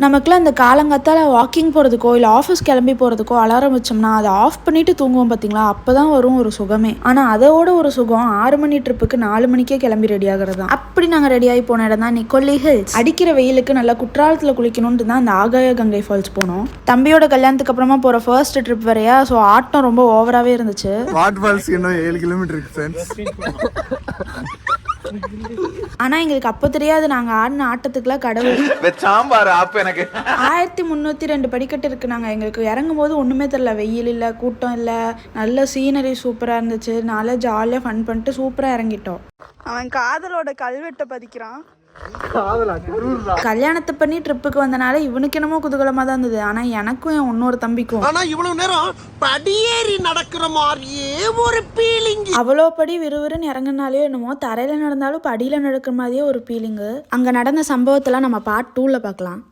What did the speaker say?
நமக்குலாம் இந்த காலங்காத்தால வாக்கிங் போகிறதுக்கோ இல்லை ஆஃபீஸ் கிளம்பி போகிறதுக்கோ அலாரம் வச்சோம்னா அதை ஆஃப் பண்ணிட்டு தூங்குவோம் பார்த்தீங்களா, அப்போ தான் வரும் ஒரு சுகமே. ஆனால் அதோட ஒரு சுகம் 6 மணி ட்ரிப்புக்கு 4 மணிக்கே கிளம்பி ரெடி ஆகிறது தான். அப்படி நாங்கள் ரெடியாகி போன இடம் தான் நிக்கோலி ஹில்ஸ். அடிக்கிற வெயிலுக்கு நல்லா குற்றாலத்தில் குளிக்கணும்னு தான் அந்த ஆகாய கங்கை ஃபால்ஸ் போனோம். தம்பியோட கல்யாணத்துக்கு அப்புறமா போகிற ஃபர்ஸ்ட் ட்ரிப் வரையா, ஸோ ஆட்டம் ரொம்ப ஓவராகவே இருந்துச்சு. வாட் ஃபால்ஸ் இன்னும் 7 கிலோமீட்டர் இருக்கு ஃப்ரெண்ட்ஸ். ஆனா எங்களுக்கு அப்போ தெரியாது நாங்க ஆடின ஆட்டத்துக்குலாம் கடவுள். 1302 படிக்கட்டு இருக்கு. நாங்க எங்களுக்கு இறங்கும் போது ஒண்ணுமே தெரியல. வெயில் இல்ல, கூட்டம் இல்ல, நல்ல சீனரி சூப்பரா இருந்துச்சு. நல்லா ஜாலியா ஃபன் பண்ணிட்டு சூப்பரா இறங்கிட்டோம். அவன் காதலோட கல்வெட்டை பதிக்கிறான். கல்யாணத்தை பண்ணி ட்ரிப்புக்கு வந்தனால இவனுக்கு என்னமோ குதூகலமா தான் இருந்தது. ஆனா எனக்கும் என் இன்னொரு தம்பிக்கும் இவ்வளவு நேரம் படியேறி நடக்கிற மாதிரியே ஒரு ஃபீலிங். அவ்வளோ படி விறுவிறுன்னு இறங்குனாலே என்னமோ தரையில நடந்தாலும் படியில நடக்கிற மாதிரியே ஒரு ஃபீலிங்கு. அங்க நடந்த சம்பவத்தெல்லாம் நம்ம பார்ட் 2ல பார்க்கலாம்.